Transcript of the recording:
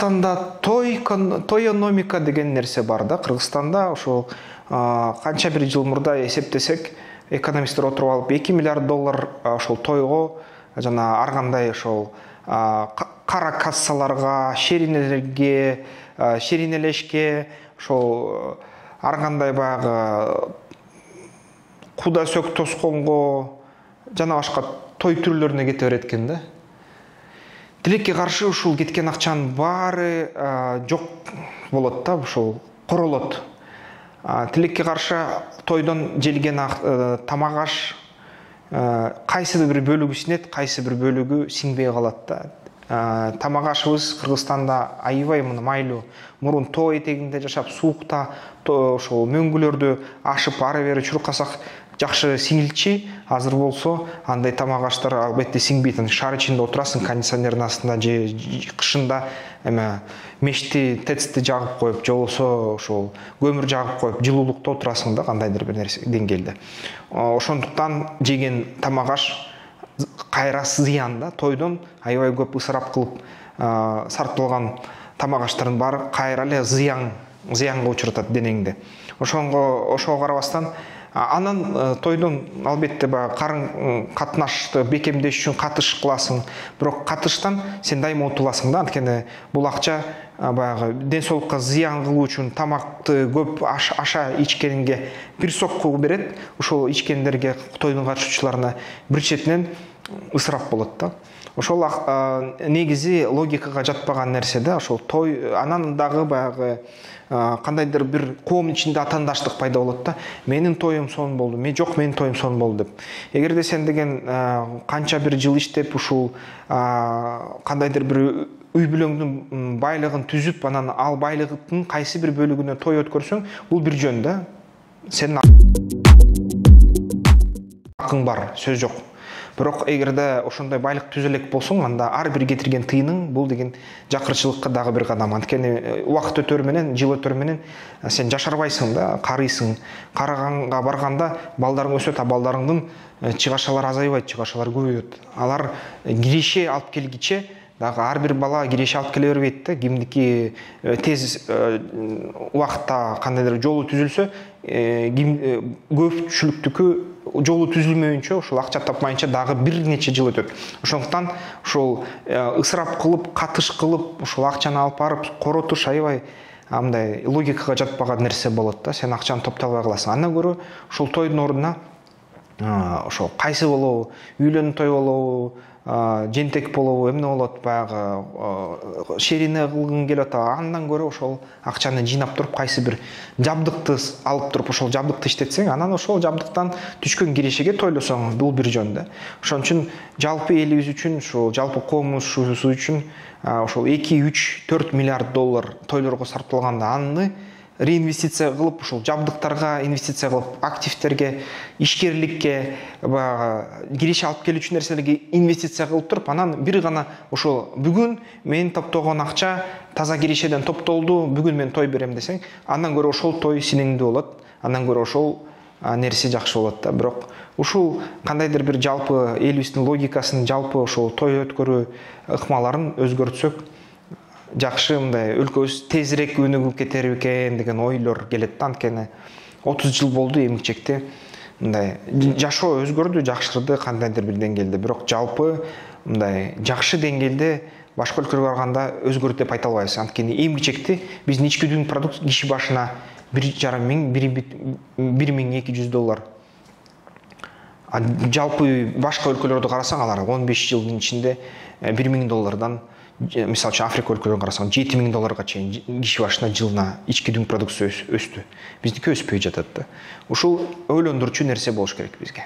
Кыргызстанда тойономика деген нерсе бар да. Кыргызстанда ошол канча бир жыл мурда эсептесек, экономисттер отуруп алып 2 миллиард доллар ошол тойго жана ар кандай ошол кара кассаларга, шеринелешке, ошол ар кандай баягы куда сөк тосконго жана башка той түрлөрүнө кете берет экен да. Тилекке каршы ушул кеткен акчанын баары жок болот да, ушул королот. Тилекке каршы тойдон желген тамак аш кайсы бир бөлүгү синет, кайсы бир бөлүгү сиңбей калат да. Тамак ашыбыз Кыргызстанда аябай майлуу. Мурун тоо этегинде жашап, суукта ошол мөңгүлөрдү ашып ары бери чуркасак жакшы сиңилчи. Азыр болсо андай тамак аштар албетте сиңбейт. Шаар ичинде отурасың кондиционердин астында же кышында эме мешти, тецти жагып коюп, же болсо ошол көмүр жагып коюп, жылуулукта отурасың да кандайдыр бир нерсе деңгээлде. Ошондуктан жеген тамак аш кайра зыян да. Тойдон аябай көп ысырап кылып сарпталган тамак аштардын баары кайра эле зыянга учуратат денеңди. Ошого карабастан анан тойдон албетте карын катнашты бекемдеш үчүн катыш кыласың. Бирок катыштан сен дайыма утуласың да. Анткени бул акча баягы ден соолукка зыян кылуу үчүн тамакты көп аша ичкенинге бир сокку берет. Ошол ичкендерге, тойдун катышуучуларына бир четинен ысырап болот да. Ошол негизи логикага жатпаган нерсе да. Ошол той анан дагы баягы кандайдыр бир коомдун ичинде атаандаштык пайда болот да. Менин тоюм сонун болду, менин тоюм сонун болду деп. Эгерде сен деген канча бир жыл иштеп ушул кандайдыр бир үй бүлөңдүн байлыгын түзүп, анан ал байлыгын кайсы бир бөлүгүнө той өткөрсөң, бул бир жөн да. Сенин акың бар, сөз жок. Бирок эгерде ошондой байлык түзө элек болсоң, анда ар бир кетирген тыйының бул деген жакырчылыкка дагы бир кадам. Анткени убакыт өтөр менен, жыл өтөр менен сен жашарбайсың да, карыйсың. Караганга барганда балдарың өсөт, а балдарыңдын чыгашалары азайбайт, чыгашалар көбөйөт. Алар киреше алып келгиче дагы ар бир бала киреше алып келе бербейт да. Кимдики тез убакытта кандайдыр жолу түзүлсө, көпчүлүктүкү жолу түзүлмөйүнчө, ошол акча тапмайынча дагы бир нече жыл өтөт. Ошондуктан ошол ысырап кылып, катыш кылып, ошол акчаны алып барып коротуш аябай андай логикага жатпаган нерсе болот да. Сен акчаны топтолбой каласың. Андан көрө ошол тойдун ордуна ошол кайсы болобу, үйлөнүү той болобу, жентек болобу, эмне болот, баягы шерине кылгың келип атат. Андан көрө ошол акчаны жыйнап туруп, кайсы бир жабдыкты алып туруп, ошол жабдыкты иштетсең, анан ошол жабдыктан түшкөн кирешеге тойлосоң, бул бир жөн да. Ошон үчүн жалпы элибиз үчүн, ошол жалпы коомубуз үчүн ошол 2-3-4 миллиард доллар тойлорго сарпталганда, аны реинвестиция кылып, ушул жабдыктарга инвестиция кылып, активтерге, ишкерликке, киреше алып келүүчү нерселерге инвестиция кылып туруп, анан бир гана ошол бүгүн мен топтогон акча таза кирешеден топтолду, бүгүн мен той берем десең, андан көрө ошол той сиңиңдүү болот, андан көрө ошол нерсе жакшы болот да. Бирок ушул кандайдыр бир жалпы элибиздин логикасын, жалпы ошол той өткөрүү ыкмаларын өзгөртсөк, жакшы мындай өлкөбүз тезирээк өнүгүп кетер экен деген ойлор келет да. Анткени 30 жыл болду эмгичекте мындай жашоо өзгөрдү, жакшырды кандайдыр бир деңгээлде. Бирок жалпы мындай жакшы деңгээлде башка өлкөлөргө караганда өзгөрдү деп айта албайбыз. Анткени эмгичекте биздин ички дүң продукт киши башына 1,5 миң, 1200 доллар. Жалпы башка өлкөлөрдү карасаң, алар 15 жылдын ичинде 1 миң доллардан, мисалы үчүн Африка өлкөлөрүн карасаң, 7 миң долларга чейин киши башына жылына ички дүң продукция өстү. Биздики өспөй жатат да. Ушул ойлондурчу нерсе болуш керек бизге.